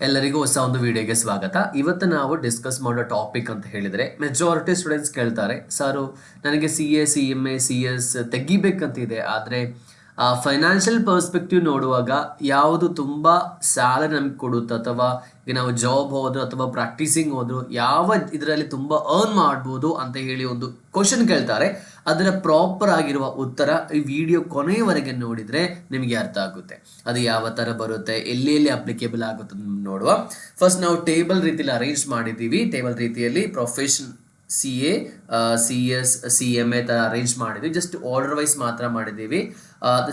ಎಲ್ಲರಿಗೂ ಹೊಸ ಒಂದು ವಿಡಿಯೋಗೆ ಸ್ವಾಗತ. ಇವತ್ತು ನಾವು ಡಿಸ್ಕಸ್ ಮಾಡೋ ಟಾಪಿಕ್ ಅಂತ ಹೇಳಿದ್ರೆ, ಮೆಜಾರಿಟಿ ಸ್ಟೂಡೆಂಟ್ಸ್ ಕೇಳ್ತಾರೆ, ಸಾರು ನನಗೆ CA CMA CS ತೆಗಿಬೇಕಂತಿದೆ, ಆದರೆ ಫೈನಾನ್ಷಿಯಲ್ ಪರ್ಸ್ಪೆಕ್ಟಿವ್ ನೋಡುವಾಗ ಯಾವುದು ತುಂಬ ಸ್ಯಾಲರಿ ನಮ್ಗೆ ಕೊಡುತ್ತೆ, ಅಥವಾ ಈಗ ನಾವು ಜಾಬ್ ಹೋದ್ರು ಅಥವಾ ಪ್ರಾಕ್ಟೀಸಿಂಗ್ ಹೋದ್ರು ಯಾವ ಇದರಲ್ಲಿ ತುಂಬ ಅರ್ನ್ ಮಾಡ್ಬೋದು ಅಂತ ಹೇಳಿ ಒಂದು ಕ್ವಶನ್ ಕೇಳ್ತಾರೆ. ಅದರ ಪ್ರಾಪರ್ ಆಗಿರುವ ಉತ್ತರ ಈ ವಿಡಿಯೋ ಕೊನೆಯವರೆಗೆ ನೋಡಿದ್ರೆ ನಿಮಗೆ ಅರ್ಥ ಆಗುತ್ತೆ. ಅದು ಯಾವ ತರ ಬರುತ್ತೆ, ಎಲ್ಲಿ ಅಪ್ಲಿಕೇಬಲ್ ಆಗುತ್ತೆ ನೋಡುವ. ಫಸ್ಟ್ ನಾವು ಟೇಬಲ್ ರೀತಿಯಲ್ಲಿ ಅರೇಂಜ್ ಮಾಡಿದ್ದೀವಿ. ಟೇಬಲ್ ರೀತಿಯಲ್ಲಿ ಪ್ರೊಫೆಷನ್ CA CS CMA ತರ ಅರೇಂಜ್ ಮಾಡಿದ್ವಿ. ಜಸ್ಟ್ ಆರ್ಡರ್ ವೈಸ್ ಮಾತ್ರ ಮಾಡಿದ್ದೀವಿ.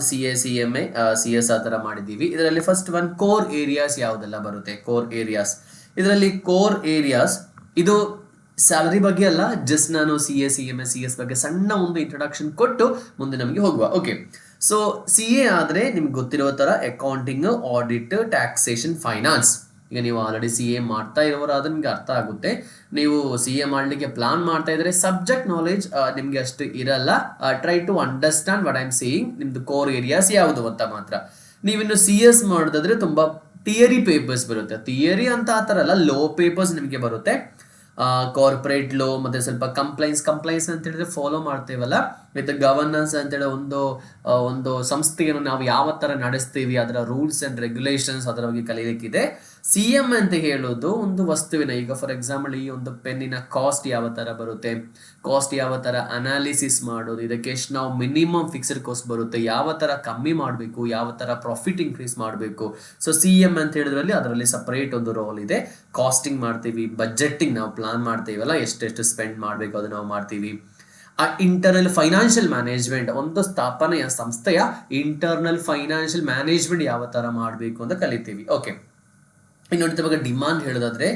CA CMA CS ಆ ತರ ಮಾಡಿದ್ದೀವಿ. ಇದರಲ್ಲಿ ಫಸ್ಟ್ ಒನ್ ಕೋರ್ ಏರಿಯಾಸ್ ಯಾವುದೆಲ್ಲ ಬರುತ್ತೆ. ಕೋರ್ ಏರಿಯಾಸ್, ಇದರಲ್ಲಿ ಕೋರ್ ಏರಿಯಾಸ್ ಇದು ಸ್ಯಾಲರಿ ಬಗ್ಗೆ ಅಲ್ಲ, ಜಸ್ಟ್ ನಾನು CA CMA CS ಬಗ್ಗೆ ಸಣ್ಣ ಒಂದು ಇಂಟ್ರೊಡಕ್ಷನ್ ಕೊಟ್ಟು ಮುಂದೆ ನಮಗೆ ಹೋಗುವ. ಓಕೆ, ಸೊ CA ಆದ್ರೆ ನಿಮ್ಗೆ ಗೊತ್ತಿರುವ ತರ ಅಕೌಂಟಿಂಗ್, ಆಡಿಟ್, ಟ್ಯಾಕ್ಸೇಷನ್, ಫೈನಾನ್ಸ್. ಈಗ ನೀವು ಆಲ್ರೆಡಿ CA ಮಾಡ್ತಾ ಇರೋರಾದ್ರೆ ನಿಮ್ಗೆ ಅರ್ಥ ಆಗುತ್ತೆ. ನೀವು CA ಮಾಡ್ಲಿಕ್ಕೆ ಪ್ಲಾನ್ ಮಾಡ್ತಾ ಇದ್ರೆ ಸಬ್ಜೆಕ್ಟ್ ನಾಲೆಜ್ ನಿಮ್ಗೆ ಅಷ್ಟು ಇರಲ್ಲ. Try to understand what I am saying. ನಿಮ್ದು ಕೋರ್ ಏರಿಯಾಸ್ ಯಾವುದು ಅಂತ ಮಾತ್ರ. ನೀವಿನ್ನು CS ಮಾಡೋದಾದ್ರೆ ತುಂಬಾ ಥಿಯರಿ ಪೇಪರ್ಸ್ ಬರುತ್ತೆ. ಥಿಯರಿ ಅಂತ ಆ ಥರ ಅಲ್ಲ, ಲೋ ಪೇಪರ್ಸ್ ನಿಮಗೆ ಬರುತ್ತೆ. ಕಾರ್ಪೊರೇಟ್ ಲೋ, ಮತ್ತೆ ಸ್ವಲ್ಪ ಕಂಪ್ಲೈನ್ಸ್ ಅಂತ ಹೇಳಿದ್ರೆ ಫಾಲೋ ಮಾಡ್ತೇವಲ್ಲ, ವಿತ್ ಗವರ್ನೆನ್ಸ್ ಅಂತೇಳಿ ಒಂದು ಸಂಸ್ಥೆಯನ್ನು ನಾವು ಯಾವ ತರ ನಡೆಸ್ತೀವಿ, ಅದರ ರೂಲ್ಸ್ ಅಂಡ್ ರೆಗ್ಯುಲೇಷನ್ಸ್ ಅದರ ಬಗ್ಗೆ ಕಲಿಯಲಿಕ್ಕಿದೆ. CM ಅಂತ ಹೇಳೋದು ಒಂದು ವಸ್ತುವಿನ, ಈಗ ಫಾರ್ ಎಕ್ಸಾಂಪಲ್ ಈ ಒಂದು ಪೆನ್ನಿನ ಕಾಸ್ಟ್ ಯಾವ ತರ ಬರುತ್ತೆ, ಕಾಸ್ಟ್ ಯಾವ ತರ ಅನಾಲಿಸಿಸ್ ಮಾಡೋದು, ಇದಕ್ಕೆ ಎಷ್ಟು ನಾವು ಮಿನಿಮಮ್ ಫಿಕ್ಸ್ಡ್ ಕಾಸ್ಟ್ ಬರುತ್ತೆ, ಯಾವ ತರ ಕಮ್ಮಿ ಮಾಡಬೇಕು, ಯಾವ ತರ ಪ್ರಾಫಿಟ್ ಇನ್ಕ್ರೀಸ್ ಮಾಡಬೇಕು. ಸೊ CM ಅಂತ ಹೇಳಿದ್ರಲ್ಲಿ ಅದರಲ್ಲಿ ಸಪರೇಟ್ ಒಂದು ರೋಲ್ ಇದೆ. ಕಾಸ್ಟಿಂಗ್ ಮಾಡ್ತೀವಿ, ಬಜೆಟಿಂಗ್ ನಾವು ಪ್ಲಾನ್ ಮಾಡ್ತೀವಲ್ಲ, ಎಷ್ಟೆಷ್ಟು ಸ್ಪೆಂಡ್ ಮಾಡಬೇಕು ಅದು ನಾವು ಮಾಡ್ತೀವಿ. ಇಂಟರ್ನಲ್ ಫೈನಾನ್ಷಿಯಲ್ ಮ್ಯಾನೇಜ್ಮೆಂಟ್, ಒಂದು ಸ್ಥಾಪನೆಯ ಸಂಸ್ಥೆಯ ಇಂಟರ್ನಲ್ ಫೈನಾನ್ಷಿಯಲ್ ಮ್ಯಾನೇಜ್ಮೆಂಟ್ ಯಾವ ತರ ಮಾಡಬೇಕು ಅಂತ ಕಲಿತೀವಿ. ಓಕೆ, ಇನ್ನು ಇವಾಗ ಡಿಮಾಂಡ್ ಹೇಳೋದಾದ್ರೆ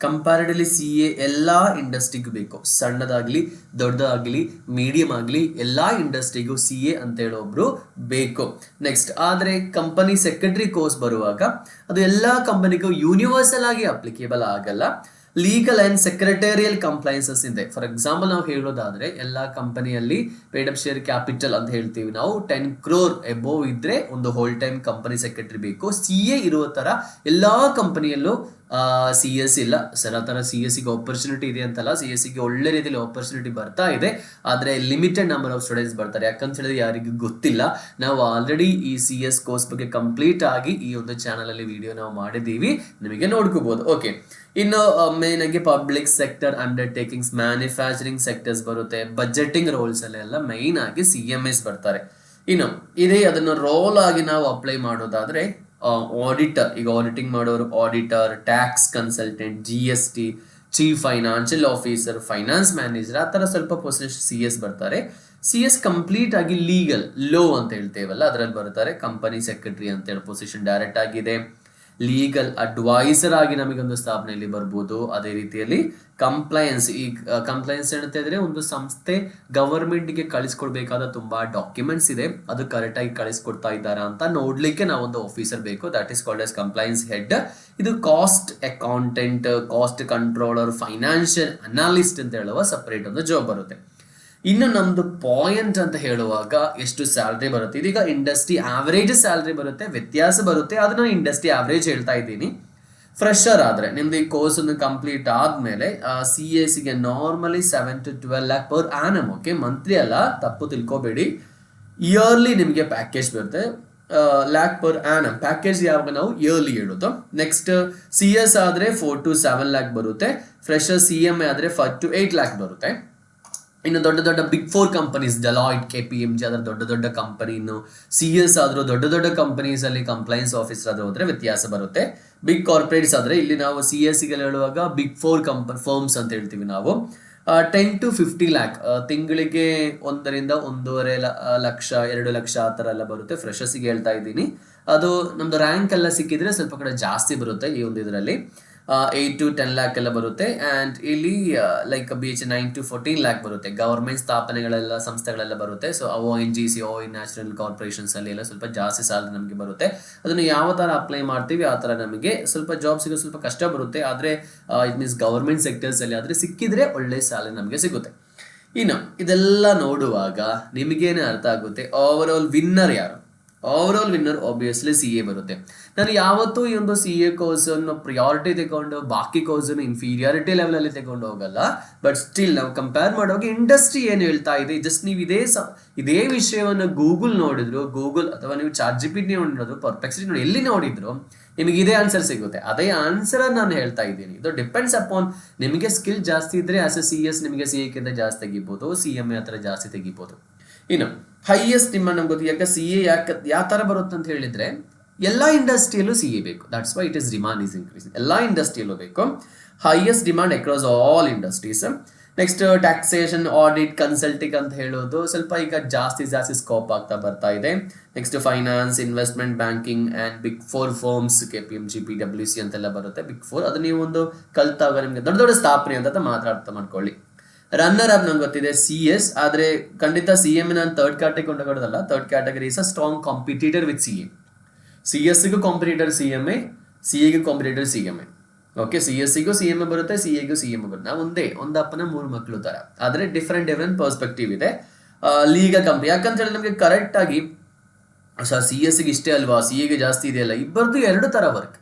ಕಂಪ್ಯಾರಿಟಿವ್ಲಿ CA ಎಲ್ಲಾ ಇಂಡಸ್ಟ್ರಿಗೂ ಬೇಕು. ಸಣ್ಣದಾಗ್ಲಿ, ದೊಡ್ಡದಾಗ್ಲಿ, ಮೀಡಿಯಂ ಆಗಲಿ, ಎಲ್ಲಾ ಇಂಡಸ್ಟ್ರಿಗೂ CA ಅಂತ ಹೇಳೋಬ್ರು ಬೇಕು. ನೆಕ್ಸ್ಟ್ ಆದ್ರೆ ಕಂಪನಿ ಸೆಕ್ರೆಟರಿ ಕೋರ್ಸ್ ಬರುವಾಗ ಅದು ಎಲ್ಲಾ ಕಂಪನಿಗೂ ಯೂನಿವರ್ಸಲ್ ಆಗಿ ಅಪ್ಲಿಕೇಬಲ್ ಆಗಲ್ಲ. ಲೀಗಲ್ ಅಂಡ್ ಸೆಕ್ರೆಟೇರಿಯಲ್ ಕಂಪ್ಲೈನ್ಸಸ್ ಇದೆ. ಫಾರ್ ಎಕ್ಸಾಂಪಲ್ ನಾವು ಹೇಳೋದಾದ್ರೆ ಎಲ್ಲಾ ಕಂಪನಿಯಲ್ಲಿ ಪೇಡ್ ಅಪ್ ಶೇರ್ ಕ್ಯಾಪಿಟಲ್ ಅಂತ ಹೇಳ್ತೀವಿ ನಾವು, 10 crore ಎಬೋವ್ ಇದ್ರೆ ಒಂದು ಹೋಲ್ ಟೈಮ್ ಕಂಪನಿ ಸೆಕ್ರೆಟರಿ ಬೇಕು. CA ಇರುವ ತರ ಎಲ್ಲಾ ಕಂಪನಿಯಲ್ಲೂ CS ಇಲ್ಲ ಸರ್. ಆ ತರ CS ಗೆ ಆಪರ್ಚುನಿಟಿ ಇದೆ ಅಂತಲ್ಲ, CS ಗೆ ಒಳ್ಳೆ ರೀತಿಯಲ್ಲಿ ಆಪರ್ಚುನಿಟಿ ಬರ್ತಾ ಇದೆ, ಆದ್ರೆ ಲಿಮಿಟೆಡ್ ನಂಬರ್ ಆಫ್ ಸ್ಟೂಡೆಂಟ್ಸ್ ಬರ್ತಾರೆ. ಯಾಕಂತ ಹೇಳಿದ್ರೆ ಯಾರಿಗೂ ಗೊತ್ತಿಲ್ಲ. ನಾವು ಆಲ್ರೆಡಿ ಈ CS ಕೋರ್ಸ್ ಬಗ್ಗೆ ಕಂಪ್ಲೀಟ್ ಆಗಿ ಈ ಒಂದು ಚಾನಲ್ ಅಲ್ಲಿ ವಿಡಿಯೋ ನಾವು ಮಾಡಿದ್ದೀವಿ, ನಿಮಗೆ ನೋಡ್ಕೋಬಹುದು. ಓಕೆ, ಇನ್ನು ಮೇನ್ ಆಗಿ public sector undertakings, manufacturing sectors ಬರುತ್ತೆ. ಬಜೆಟಿಂಗ್ ರೋಲ್ಸ್ ಅಲ್ಲೆಲ್ಲ ಮೈನ್ ಆಗಿ CMS ಬರ್ತಾರೆ. ಇನ್ನು ಇದೇ ಅದನ್ನು ರೋಲ್ ಆಗಿ ನಾವು ಅಪ್ಲೈ ಮಾಡೋದಾದ್ರೆ ಆಡಿಟರ್, ಈಗ ಆಡಿಟಿಂಗ್ ಮಾಡೋರು auditor, tax consultant, GST, chief financial officer, finance manager, ಆ ತರ ಸ್ವಲ್ಪ ಪೊಸಿಷನ್ CS ಬರ್ತಾರೆ. CS ಕಂಪ್ಲೀಟ್ ಆಗಿ ಲೀಗಲ್ ಲೋ ಅಂತ ಹೇಳ್ತೇವಲ್ಲ ಅದರಲ್ಲಿ ಬರ್ತಾರೆ. ಕಂಪನಿ ಸೆಕ್ರೆಟರಿ ಅಂತ ಹೇಳಿ ಪೊಸಿಷನ್ ಡೈರೆಕ್ಟ್ ಆಗಿದೆ. ಲೀಗಲ್ ಅಡ್ವೈಸರ್ ಆಗಿ ನಮಗೊಂದು ಸ್ಥಾಪನೆಯಲ್ಲಿ ಬರ್ಬೋದು. ಅದೇ ರೀತಿಯಲ್ಲಿ ಕಂಪ್ಲೈನ್ಸ್, ಈ ಕಂಪ್ಲೈನ್ಸ್ ಹೇಳ್ತಾ ಇದ್ರೆ ಒಂದು ಸಂಸ್ಥೆ ಗವರ್ಮೆಂಟ್ಗೆ ಕಳಿಸ್ಕೊಡ್ಬೇಕಾದ ತುಂಬಾ ಡಾಕ್ಯುಮೆಂಟ್ಸ್ ಇದೆ, ಅದು ಕರೆಕ್ಟ್ ಆಗಿ ಕಳಿಸ್ಕೊಡ್ತಾ ಇದ್ದಾರಾ ಅಂತ ನೋಡ್ಲಿಕ್ಕೆ ನಾವೊಂದು ಆಫೀಸರ್ ಬೇಕು. That is called as compliance head. ಇದು cost accountant, cost controller, financial analyst ಅಂತ ಹೇಳುವ ಸಪರೇಟ್ ಒಂದು ಜಾಬ್ ಬರುತ್ತೆ. ಇನ್ನು ನಮ್ದು ಪಾಯಿಂಟ್ ಅಂತ ಹೇಳುವಾಗ ಎಷ್ಟು ಸ್ಯಾಲ್ರಿ ಬರುತ್ತೆ, ಇದೀಗ ಇಂಡಸ್ಟ್ರಿ ಆವರೇಜ್ ಸ್ಯಾಲ್ರಿ ಬರುತ್ತೆ, ವ್ಯತ್ಯಾಸ ಬರುತ್ತೆ, ಅದನ್ನ ಇಂಡಸ್ಟ್ರಿ ಆವರೇಜ್ ಹೇಳ್ತಾ ಇದ್ದೀನಿ. ಫ್ರೆಶರ್ ಆದ್ರೆ ನಿಮ್ದು ಈ ಕೋರ್ಸ್ ಒಂದು ಕಂಪ್ಲೀಟ್ ಆದ್ಮೇಲೆ CAC ಗೆ normally 7 to 12 lakh per annum. Okay, monthly ಅಲ್ಲ, ತಪ್ಪು ತಿಳ್ಕೊಬೇಡಿ. ಇಯರ್ಲಿ ನಿಮಗೆ ಪ್ಯಾಕೇಜ್ ಬರುತ್ತೆ. ಲ್ಯಾಕ್ ಪರ್ ಆನಮ್ ಪ್ಯಾಕೇಜ್ ಯಾವಾಗ ನಾವು ಇಯರ್ಲಿ ಹೇಳೋದು. ನೆಕ್ಸ್ಟ್ CS ಆದ್ರೆ 4 to 7 lakh ಬರುತ್ತೆ. ಫ್ರೆಶರ್ CMA ಆದ್ರೆ 5 to 8 lakh ಬರುತ್ತೆ. ಇನ್ನು ದೊಡ್ಡ ದೊಡ್ಡ ಬಿಗ್ 4 ಕಂಪನೀಸ್, ಡೆಲಾಯ್ಟ್, KPMG ಅದರ ದೊಡ್ಡ ಕಂಪನಿ. ಇನ್ನು CS ಆದ್ರೂ ದೊಡ್ಡ ಕಂಪನೀಸ್ ಅಲ್ಲಿ ಕಂಪ್ಲೈನ್ಸ್ ಆಫೀಸರ್ ಆದ್ರೂ ಹೋದ್ರೆ ವ್ಯತ್ಯಾಸ ಬರುತ್ತೆ. ಬಿಗ್ ಕಾರ್ಪೊರೇಟ್ಸ್ ಆದ್ರೆ ಇಲ್ಲಿ ನಾವು CS ಗೆ ಹೇಳುವಾಗ ಬಿಗ್ 4 ಫರ್ಮ್ಸ್ ಅಂತ ಹೇಳ್ತೀವಿ ನಾವು. 10 to 50 lakh ತಿಂಗಳಿಗೆ 1 ರಿಂದ 1.5 ಲಕ್ಷ 2 ಲಕ್ಷ ಆ ತರ ಎಲ್ಲ ಬರುತ್ತೆ. ಫ್ರೆಶರ್ಸ್ಗೆ ಹೇಳ್ತಾ ಇದ್ದೀನಿ. ಅದು ನಮ್ದು ರ್ಯಾಂಕ್ ಎಲ್ಲ ಸಿಕ್ಕಿದ್ರೆ ಸ್ವಲ್ಪ ಕಡೆ ಜಾಸ್ತಿ ಬರುತ್ತೆ. ಈ ಒಂದು ಇದರಲ್ಲಿ 8 to 10 lakh ಎಲ್ಲ ಬರುತ್ತೆ. ಅಂಡ್ ಇಲ್ಲಿ ಲೈಕ್ BH 9 to 14 lakh ಬರುತ್ತೆ. ಗವರ್ಮೆಂಟ್ ಸ್ಥಾಪನೆಗಳೆಲ್ಲ, ಸಂಸ್ಥೆಗಳೆಲ್ಲ ಬರುತ್ತೆ. ಸೊ ONGC, ನ್ಯಾಷನಲ್ ಕಾರ್ಪೊರೇಷನ್ಸ್ ಅಲ್ಲಿ ಎಲ್ಲ ಸ್ವಲ್ಪ ಜಾಸ್ತಿ ಸ್ಯಾಲರಿ ನಮಗೆ ಬರುತ್ತೆ. ಅದನ್ನು ಯಾವ ತರ ಅಪ್ಲೈ ಮಾಡ್ತೀವಿ ಆ ತರ ನಮಗೆ ಸ್ವಲ್ಪ ಜಾಬ್ ಸಿಗೋದು ಸ್ವಲ್ಪ ಕಷ್ಟ ಬರುತ್ತೆ. ಆದ್ರೆ ಇಟ್ ಮೀನ್ಸ್ ಗವರ್ಮೆಂಟ್ ಸೆಕ್ಟರ್ಸ್ ಅಲ್ಲಿ ಆದ್ರೆ ಸಿಕ್ಕಿದ್ರೆ ಒಳ್ಳೆ ಸ್ಯಾಲರಿ ನಮಗೆ ಸಿಗುತ್ತೆ. ಇನ್ನು ಇದೆಲ್ಲ ನೋಡುವಾಗ ನಿಮಗೇನೆ ಅರ್ಥ ಆಗುತ್ತೆ ಓವರ್ ಆಲ್ ವಿನ್ನರ್ ಯಾರು. Over all winner obviously C A ಬರುತ್ತೆ. ನಾನು ಯಾವತ್ತೂ ಈ ಒಂದು ಸಿ ಎ ಕೋರ್ಸನ್ನು ಪ್ರಿಯಾರಿಟಿ ತಗೊಂಡು ಬಾಕಿ ಕೋರ್ಸನ್ನು ಇನ್ಫೀರಿಯಾರಿಟಿ ಲೆವೆಲಲ್ಲಿ ತಗೊಂಡು ಹೋಗಲ್ಲ. ಬಟ್ ಸ್ಟಿಲ್ ನಾವು ಕಂಪೇರ್ ಮಾಡುವಾಗ ಇಂಡಸ್ಟ್ರಿ ಏನು ಹೇಳ್ತಾ ಇದೆ, ಜಸ್ಟ್ ನೀವು ಇದೇ ವಿಷಯವನ್ನು ಗೂಗಲ್ ಅಥವಾ ನೀವು ChatGPT ನೋಡಿರೋದು, ಪರ್ಪ್ಲೆಕ್ಸಿಟಿ ನೋಡಿ, ಎಲ್ಲಿ ನೋಡಿದ್ರು ನಿಮಗೆ ಇದೇ ಆನ್ಸರ್ ಸಿಗುತ್ತೆ. ಅದೇ ಆನ್ಸರ್ ನಾನು ಹೇಳ್ತಾ ಇದ್ದೀನಿ. ಇದು ಡಿಪೆಂಡ್ಸ್ ಅಪಾನ್ ನಿಮಗೆ ಸ್ಕಿಲ್ ಜಾಸ್ತಿ ಇದ್ರೆ ಆಸ್ ಎ CS ನಿಮಗೆ ಸಿ ಎಕ್ಕಿಂತ ಜಾಸ್ತಿ ತೆಗಿಬೋದು, CMA ಹತ್ರ ಜಾಸ್ತಿ ತೆಗಿಬೋದು. ಇನ್ನು ಹೈಯೆಸ್ಟ್ ಡಿಮಾಂಡ್ ನಮ್ಗೆ ಗೊತ್ತು. ಯಾಕೆ ಸಿ ಎ ಯಾವ ತರ ಬರುತ್ತೆ ಅಂತ ಹೇಳಿದ್ರೆ ಎಲ್ಲಾ ಇಂಡಸ್ಟ್ರಿಯಲ್ಲೂ ಸಿ ಎ ಬೇಕು. That's why it is demand is increasing. ಎಲ್ಲಾ ಇಂಡಸ್ಟ್ರಿಯಲ್ಲೂ ಬೇಕು. Highest demand across all industries. Next taxation, audit, consulting ಅಂತ ಹೇಳೋದು ಸ್ವಲ್ಪ ಈಗ ಜಾಸ್ತಿ ಸ್ಕೋಪ್ ಆಗ್ತಾ ಬರ್ತಾ ಇದೆ. Next finance, investment banking and big 4 firms, KPMG, PwC ಅಂತೆಲ್ಲ ಬರುತ್ತೆ. ಬಿಗ್ 4 ಅದು ನೀವು ಒಂದು ಕಲ್ತಾಗ ನಿಮ್ಗೆ ದೊಡ್ಡ ದೊಡ್ಡ ಸ್ಥಾಪನೆ ಅಂತ ಮಾತ್ರ ಅರ್ಥ ಮಾಡ್ಕೊಳ್ಳಿ. ರನ್ನರ್ ಅಪ್ ನಂಗೆ ಗೊತ್ತಿದೆ CS, ಆದ್ರೆ ಖಂಡಿತ CM ನಾನು ಥರ್ಡ್ ಕ್ಯಾಟಗರಿ ಕೊಂಡೋಗೋದಲ್ಲ. Third category is a strong competitor with CA. CS-ಗೂ ಕಾಂಪಿಟೇಟರ್ CMA, CA-ಗೂ ಕಾಂಪಿಟೇಟರ್ CMA. ಓಕೆ, CS-ಗೂ CMA ಬರುತ್ತೆ, CA-ಗೂ CMA ಬರುತ್ತೆ. ನಾವು ಒಂದು ಅಪ್ಪನ 3 ಮಕ್ಕಳು ತರ, ಆದ್ರೆ ಡಿಫ್ರೆಂಟ್ ಪರ್ಸ್ಪೆಕ್ಟಿವ್ ಇದೆ. ಲೀಗಲ್ ಕಂಪ್ನಿ ಯಾಕಂತ ಹೇಳಿ ನಮಗೆ ಕರೆಕ್ಟ್ ಆಗಿ ಸರ್ CS-ಗೆ ಇಷ್ಟೇ ಅಲ್ವಾ, CA-ಗೆ ಜಾಸ್ತಿ ಇದೆಯಲ್ಲ, ಇಬ್ಬರದು 2 ತರ ವರ್ಕ್.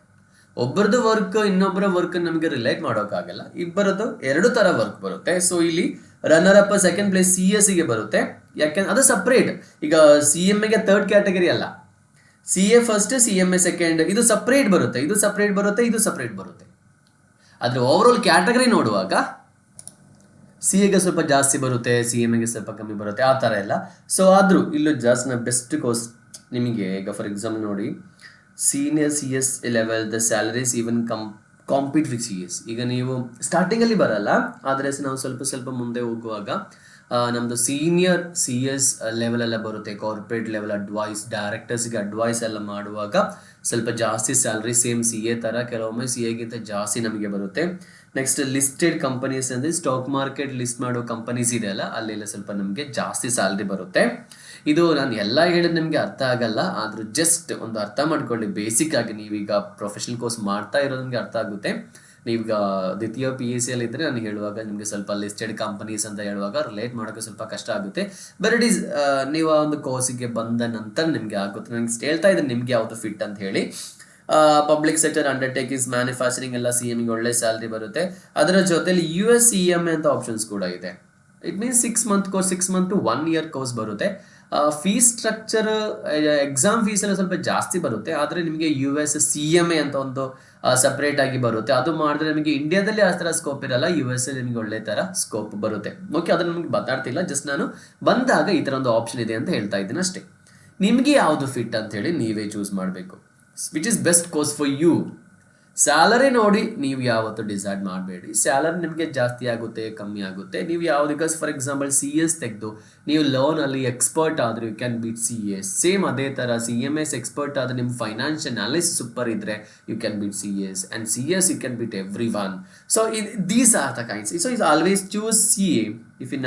ಒಬ್ಬರದು ವರ್ಕ್ ಇನ್ನೊಬ್ಬರ ವರ್ಕ್ ನಮಗೆ ರಿಲೇಟ್ ಮಾಡೋಕ್ಕಾಗಲ್ಲ. ಇಬ್ಬರದು 2 ತರ ವರ್ಕ್ ಬರುತ್ತೆ. ಸೊ ಇಲ್ಲಿ ರನ್ನರ್ ಅಪ್ ಸೆಕೆಂಡ್ ಪ್ಲೇಸ್ CS-ಗೆ ಬರುತ್ತೆ. ಯಾಕೆಂದ್ರೆ ಅದು ಸಪ್ರೇಟ್. ಈಗ CMA-ಗೆ ಥರ್ಡ್ ಕ್ಯಾಟಗರಿ ಅಲ್ಲ, CA ಫಸ್ಟ್, CMA ಸೆಕೆಂಡ್, ಇದು ಸಪ್ರೇಟ್ ಬರುತ್ತೆ, ಇದು ಸಪ್ರೇಟ್ ಬರುತ್ತೆ. ಆದ್ರೆ ಓವರ್ ಆಲ್ ಕ್ಯಾಟಗರಿ ನೋಡುವಾಗ CA-ಗೆ ಸ್ವಲ್ಪ ಜಾಸ್ತಿ ಬರುತ್ತೆ, CMA-ಗೆ ಸ್ವಲ್ಪ ಕಮ್ಮಿ ಬರುತ್ತೆ, ಆ ತರ ಎಲ್ಲ. ಸೊ ಆದ್ರೂ ಇಲ್ಲೂ ಜಾಸ್ತಿ ಬೆಸ್ಟ್ ಕೋರ್ಸ್ ನಿಮಗೆ. ಈಗ ಫಾರ್ ಎಕ್ಸಾಂಪಲ್ ನೋಡಿ, senior CS level the salaries even compete with CS. ಈಗ ನೀವು ಸ್ಟಾರ್ಟಿಂಗ್ ಅಲ್ಲಿ ಬರಲ್ಲ, ಆದ್ರೆ ನಾವು ಸ್ವಲ್ಪ ಮುಂದೆ ಹೋಗುವಾಗ ನಮ್ದು ಸೀನಿಯರ್ CS ಲೆವೆಲ್ ಎಲ್ಲ ಬರುತ್ತೆ. ಕಾರ್ಪೊರೇಟ್ ಲೆವೆಲ್ ಅಡ್ವೈಸ್, ಡೈರೆಕ್ಟರ್ಸ್ಗೆ ಅಡ್ವೈಸ್ ಎಲ್ಲ ಮಾಡುವಾಗ ಸ್ವಲ್ಪ ಜಾಸ್ತಿ ಸ್ಯಾಲರಿ, ಸೇಮ್ CA ತರ, ಕೆಲವೊಮ್ಮೆ CA-ಗಿಂತ ಜಾಸ್ತಿ ನಮಗೆ ಬರುತ್ತೆ. ನೆಕ್ಸ್ಟ್ ಲಿಸ್ಟೆಡ್ ಕಂಪನೀಸ್ ಅಂದ್ರೆ ಸ್ಟಾಕ್ ಮಾರ್ಕೆಟ್ ಲಿಸ್ಟ್ ಮಾಡೋ ಕಂಪನೀಸ್ ಇದೆಯಲ್ಲ, ಅಲ್ಲೆಲ್ಲ ಸ್ವಲ್ಪ ನಮಗೆ ಜಾಸ್ತಿ ಸ್ಯಾಲರಿ ಬರುತ್ತೆ. ಇದು ನಾನು ಎಲ್ಲ ಹೇಳಿದ್ ನಿಮಗೆ ಅರ್ಥ ಆಗಲ್ಲ, ಆದ್ರೂ ಜಸ್ಟ್ ಒಂದು ಅರ್ಥ ಮಾಡ್ಕೊಳ್ಳಿ. ಬೇಸಿಕ್ ಆಗಿ ನೀವೀಗ ಪ್ರೊಫೆಷನಲ್ ಕೋರ್ಸ್ ಮಾಡ್ತಾ ಇರೋದು ನಿಮಗೆ ಅರ್ಥ ಆಗುತ್ತೆ. ನೀವೀಗ ದ್ವಿತೀಯ PUC ಅಲ್ಲಿ ಇದ್ರೆ ನಾನು ಹೇಳುವಾಗ ನಿಮಗೆ ಸ್ವಲ್ಪ ಲಿಸ್ಟೆಡ್ ಕಂಪನೀಸ್ ಅಂತ ಹೇಳುವಾಗ ರಿಲೇಟ್ ಮಾಡೋಕೆ ಸ್ವಲ್ಪ ಕಷ್ಟ ಆಗುತ್ತೆ. ಬಟ್ ಇಟ್ ಈಸ್ ನೀವು ಆ ಒಂದು ಕೋರ್ಸಿಗೆ ಬಂದ ನಂತರ ನಿಮಗೆ ಆಗುತ್ತೆ. ನನಗೆ ಹೇಳ್ತಾ ಇದ್ದೀನಿ ನಿಮ್ಗೆ ಯಾವುದು ಫಿಟ್ ಅಂತ ಹೇಳಿ. ಪಬ್ಲಿಕ್ ಸೆಕ್ಟರ್ ಅಂಡರ್ಟೇಕಿಂಗ್ಸ್, ಮ್ಯಾನುಫ್ಯಾಕ್ಚರಿಂಗ್ ಎಲ್ಲ CM-ಗೆ ಒಳ್ಳೆ ಸ್ಯಾಲರಿ ಬರುತ್ತೆ. ಅದರ ಜೊತೆಲಿ US CMA ಅಂತ ಆಪ್ಷನ್ಸ್ ಕೂಡ ಇದೆ. It means 6 month course, 6 month to 1 year course ಬರುತ್ತೆ. ಫೀಸ್ ಸ್ಟ್ರಕ್ಚರ್, ಎಕ್ಸಾಮ್ ಫೀಸ್ ಎಲ್ಲ ಸ್ವಲ್ಪ ಜಾಸ್ತಿ ಬರುತ್ತೆ. ಆದರೆ ನಿಮಗೆ US CMA ಅಂತ ಒಂದು ಸಪ್ರೇಟ್ ಆಗಿ ಬರುತ್ತೆ. ಅದು ಮಾಡಿದ್ರೆ ನಿಮಗೆ ಇಂಡಿಯಾದಲ್ಲಿ ಆ ಥರ ಸ್ಕೋಪ್ ಇರಲ್ಲ, US ನಿಮಗೆ ಒಳ್ಳೆ ಥರ ಸ್ಕೋಪ್ ಬರುತ್ತೆ. ಓಕೆ, ಅದನ್ನು ನಮಗೆ ಮಾತಾಡ್ತಿಲ್ಲ, ಜಸ್ಟ್ ನಾನು ಬಂದಾಗ ಈ ಥರ ಒಂದು ಆಪ್ಷನ್ ಇದೆ ಅಂತ ಹೇಳ್ತಾ ಇದ್ದೀನಿ ಅಷ್ಟೇ. ನಿಮಗೆ ಯಾವುದು ಫಿಟ್ ಅಂತ ಹೇಳಿ ನೀವೇ ಚೂಸ್ ಮಾಡಬೇಕು. Which is best course for you. Salary ನೋಡಿ ನೀವು ಯಾವತ್ತು ಡಿಸೈಡ್ ಮಾಡಬೇಡಿ. ಸ್ಯಾಲರಿ ನಿಮಗೆ ಜಾಸ್ತಿ ಆಗುತ್ತೆ, ಕಮ್ಮಿ ಆಗುತ್ತೆ. ನೀವು ಯಾವ್ದು, ಫಾರ್ ಎಕ್ಸಾಂಪಲ್ CS ತೆಗೆದು ನೀವು ಲೋನ್ ಅಲ್ಲಿ ಎಕ್ಸ್ಪರ್ಟ್ ಆದ್ರೆ you can beat CS. Same ಅದೇ ತರ CMS ಎಕ್ಸ್ಪರ್ಟ್ ಆದ್ರೆ ನಿಮ್ಮ ಫೈನಾನ್ಷಿಯಲ್ ಅನಾಲಿಸಿಸ್ ಸೂಪರ್ ಇದ್ರೆ you can beat CS, and CS you can beat everyone. So these are the kinds. So is always choose CA if you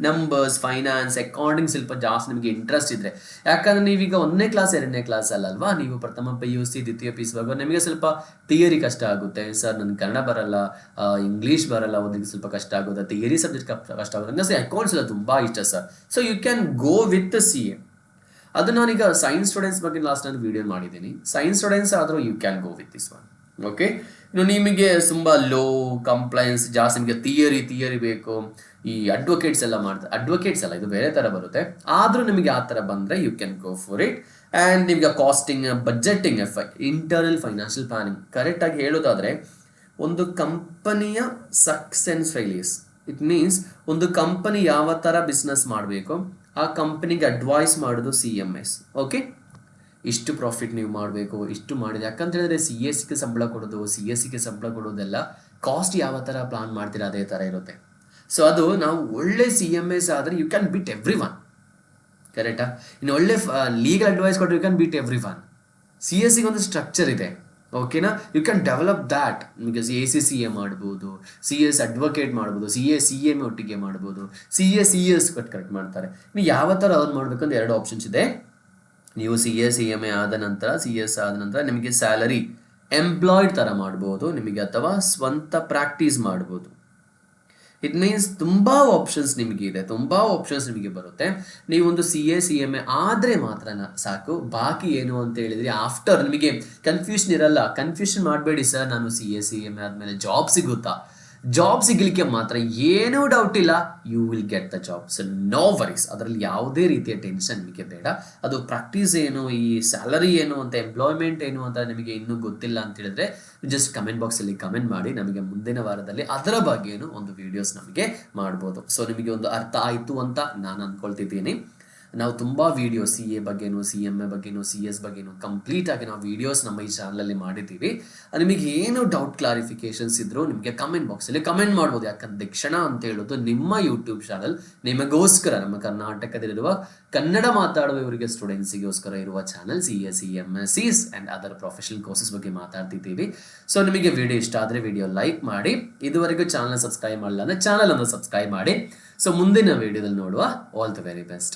numbers, finance, accounting ಸ್ವಲ್ಪ ಜಾಸ್ತಿ ನಿಮಗೆ interest ಇದ್ರೆ. ಯಾಕಂದ್ರೆ ನೀವೀಗ 1ನೇ class 2ನೇ ಕ್ಲಾಸ್ ಅಲ್ಲಲ್ವಾ, ನೀವು ಪ್ರಥಮ PUC ದ್ವಿತೀಯ PUC ನಿಮಗೆ ಸ್ವಲ್ಪ ಥಿಯರಿ ಕಷ್ಟ ಆಗುತ್ತೆ. ಸರ್ ನನಗೆ ಕನ್ನಡ ಬರಲ್ಲ, ಇಂಗ್ಲೀಷ್ ಬರಲ್ಲ, ಓದಲಿಕ್ಕೆ ಸ್ವಲ್ಪ ಕಷ್ಟ ಆಗುತ್ತೆ, ಥಿಯರಿ ಸಬ್ಜೆಕ್ಟ್ ಕಷ್ಟ ಆಗುತ್ತೆ, ನನಗೆ ಅಕೌಂಟ್ಸ್ ಎಲ್ಲ ತುಂಬಾ ಇಷ್ಟ sir. So you can go with CA. ಅದು ನಾನೀಗ ಸೈನ್ಸ್ ಸ್ಟೂಡೆಂಟ್ಸ್ ಬಗ್ಗೆ ಲಾಸ್ಟ್ ನಾನು ವಿಡಿಯೋ ಮಾಡಿದ್ದೀನಿ. ಸೈನ್ಸ್ ಸ್ಟೂಡೆಂಟ್ಸ್ ಆದರೂ you can go with this one. Okay, ಇನ್ನು ನಿಮಗೆ ತುಂಬ ಲೋ ಕಂಪ್ಲೈನ್ಸ್ ಜಾಸ್ತಿ, ನಿಮಗೆ ಥಿಯರಿ ಬೇಕು. ಈ ಅಡ್ವೊಕೇಟ್ಸ್ ಎಲ್ಲ ಮಾಡ್ತಾರೆ, ಅಡ್ವೊಕೇಟ್ಸ್ ಎಲ್ಲ ಇದು ಬೇರೆ ಥರ ಬರುತ್ತೆ. ಆದರೂ ನಿಮಗೆ ಆ ಥರ ಬಂದರೆ you can go for it. And ನಿಮಗೆ costing, budgeting, internal financial planning ಕರೆಕ್ಟಾಗಿ ಹೇಳೋದಾದರೆ, ಒಂದು ಕಂಪನಿಯ ಸಕ್ಸೆಸ್ ಫೇಲಿಯರ್ಸ್, ಇಟ್ ಮೀನ್ಸ್ ಒಂದು ಕಂಪನಿ ಯಾವ ಥರ ಬಿಸ್ನೆಸ್ ಮಾಡಬೇಕು ಆ ಕಂಪನಿಗೆ ಅಡ್ವೈಸ್ ಮಾಡೋದು CMS. ಓಕೆ, ಇಷ್ಟು ಪ್ರಾಫಿಟ್ ನೀವು ಮಾಡಬೇಕು, ಇಷ್ಟು ಮಾಡಿದೆ. ಯಾಕಂತ ಹೇಳಿದ್ರೆ CS-ಗೆ ಸಂಬಳ ಕೊಡೋದು, CS-ಗೆ ಸಂಬಳ ಕೊಡೋದೆಲ್ಲ ಕಾಸ್ಟ್ ಯಾವ ಥರ ಪ್ಲಾನ್ ಮಾಡ್ತೀರಾ ಅದೇ ಥರ ಇರುತ್ತೆ. ಸೊ ಅದು ನಾವು ಒಳ್ಳೆ CMS ಆದರೆ ಯು ಕ್ಯಾನ್ ಬೀಟ್ ಎವ್ರಿ-ಒನ್. ಕರೆಕ್ಟಾ? ಇನ್ನು ಒಳ್ಳೆ ಲೀಗಲ್ ಅಡ್ವೈಸ್ ಕೊಟ್ಟರೆ ಯು ಕ್ಯಾನ್ ಬೀಟ್ ಎವ್ರಿ-ಒನ್. CS-ಗೆ ಒಂದು ಸ್ಟ್ರಕ್ಚರ್ ಇದೆ, ಓಕೆನಾ? You can develop that. ನಿಮಗೆ ACCA ಮಾಡ್ಬೋದು, CS ಅಡ್ವೊಕೇಟ್ ಮಾಡ್ಬೋದು, CMA ಒಟ್ಟಿಗೆ ಮಾಡ್ಬೋದು, CS ಕರೆಕ್ಟ್ ಮಾಡ್ತಾರೆ. ನೀವು ಯಾವ ಥರ ಅರ್ನ್ ಮಾಡಬೇಕಂತ 2 ಆಪ್ಷನ್ಸ್ ಇದೆ. ನೀವು CMA ಆದ ನಂತರ, CS ಆದ ನಂತರ ನಿಮಗೆ ಸ್ಯಾಲರಿ ಎಂಪ್ಲಾಯ್ಡ್ ಥರ ಮಾಡ್ಬೋದು ನಿಮಗೆ, ಅಥವಾ ಸ್ವಂತ ಪ್ರಾಕ್ಟೀಸ್ ಮಾಡ್ಬೋದು. ಇಟ್ ಮೀನ್ಸ್ ತುಂಬ ಆಪ್ಷನ್ಸ್ ನಿಮಗೆ ಇದೆ, ತುಂಬ ಆಪ್ಷನ್ಸ್ ನಿಮಗೆ ಬರುತ್ತೆ. ನೀವೊಂದು CA CMA ಆದರೆ ಮಾತ್ರ ಸಾಕು. ಬಾಕಿ ಏನು ಅಂತ ಹೇಳಿದ್ರೆ ಆಫ್ಟರ್ ನಿಮಗೆ ಕನ್ಫ್ಯೂಷನ್ ಇರಲ್ಲ. ಕನ್ಫ್ಯೂಷನ್ ಮಾಡಬೇಡಿ ಸರ್, ನಾನು CA CMA ಆದಮೇಲೆ ಜಾಬ್ ಸಿಗುತ್ತಾ? ಜಾಬ್ ಸಿಗಲಿಕ್ಕೆ ಮಾತ್ರ ಏನೂ ಡೌಟ್ ಇಲ್ಲ, you will get the job. So no worries, ಅದರಲ್ಲಿ ಯಾವುದೇ ರೀತಿಯ ಟೆನ್ಷನ್ ನಿಮಗೆ ಬೇಡ. ಅದು ಪ್ರಾಕ್ಟೀಸ್ ಏನು, ಈ ಸ್ಯಾಲರಿ ಏನು ಅಂತ, ಎಂಪ್ಲಾಯ್ಮೆಂಟ್ ಏನು ಅಂತ ನಿಮಗೆ ಇನ್ನೂ ಗೊತ್ತಿಲ್ಲ ಅಂತ ಹೇಳಿದ್ರೆ ಜಸ್ಟ್ ಕಮೆಂಟ್ ಬಾಕ್ಸಲ್ಲಿ ಕಮೆಂಟ್ ಮಾಡಿ. ನಮಗೆ ಮುಂದಿನ ವಾರದಲ್ಲಿ ಅದರ ಬಗ್ಗೆನೂ ಒಂದು ವಿಡಿಯೋಸ್ ನಮಗೆ ಮಾಡ್ಬೋದು. ಸೊ ನಿಮಗೆ ಒಂದು ಅರ್ಥ ಆಯಿತು ಅಂತ ನಾನು ಅಂದ್ಕೊಳ್ತಿದ್ದೀನಿ. ನಾವು ತುಂಬ ವೀಡಿಯೋಸ್ CA ಬಗ್ಗೆನೂ, CMA ಬಗ್ಗೆನೂ, CS ಬಗ್ಗೆನೂ ಕಂಪ್ಲೀಟ್ ಆಗಿ ನಾವು ವೀಡಿಯೋಸ್ ನಮ್ಮ ಈ ಚಾನಲಲ್ಲಿ ಮಾಡಿದ್ದೀವಿ. ನಿಮಗೆ ಏನು ಡೌಟ್ ಕ್ಲಾರಿಫಿಕೇಶನ್ಸ್ ಇದ್ದರೂ ನಿಮಗೆ ಕಮೆಂಟ್ ಬಾಕ್ಸಲ್ಲಿ ಕಮೆಂಟ್ ಮಾಡ್ಬೋದು. ಯಾಕಂದ್ರೆ ದಕ್ಷಿಣ ಅಂತ ಹೇಳೋದು ನಿಮ್ಮ ಯೂಟ್ಯೂಬ್ ಚಾನಲ್, ನಿಮಗೋಸ್ಕರ, ನಮ್ಮ ಕರ್ನಾಟಕದಲ್ಲಿರುವ ಕನ್ನಡ ಮಾತಾಡುವ ಇವರಿಗೆ ಸ್ಟೂಡೆಂಟ್ಸಿಗೋಸ್ಕರ ಇರುವ channel. CA CMA and other professional courses ಬಗ್ಗೆ ಮಾತಾಡ್ತಿದ್ದೀವಿ. ಸೊ ನಿಮಗೆ ವಿಡಿಯೋ ಇಷ್ಟ ಆದರೆ ವಿಡಿಯೋ ಲೈಕ್ ಮಾಡಿ. ಇದುವರೆಗೂ ಚಾನಲ್ ಸಬ್ಸ್ಕ್ರೈಬ್ ಮಾಡಲ್ಲ ಅಂದರೆ ಚಾನಲನ್ನು ಸಬ್ಸ್ಕ್ರೈಬ್ ಮಾಡಿ. ಸೊ ಮುಂದಿನ ವಿಡಿಯೋದಲ್ಲಿ ನೋಡುವ. All the very best.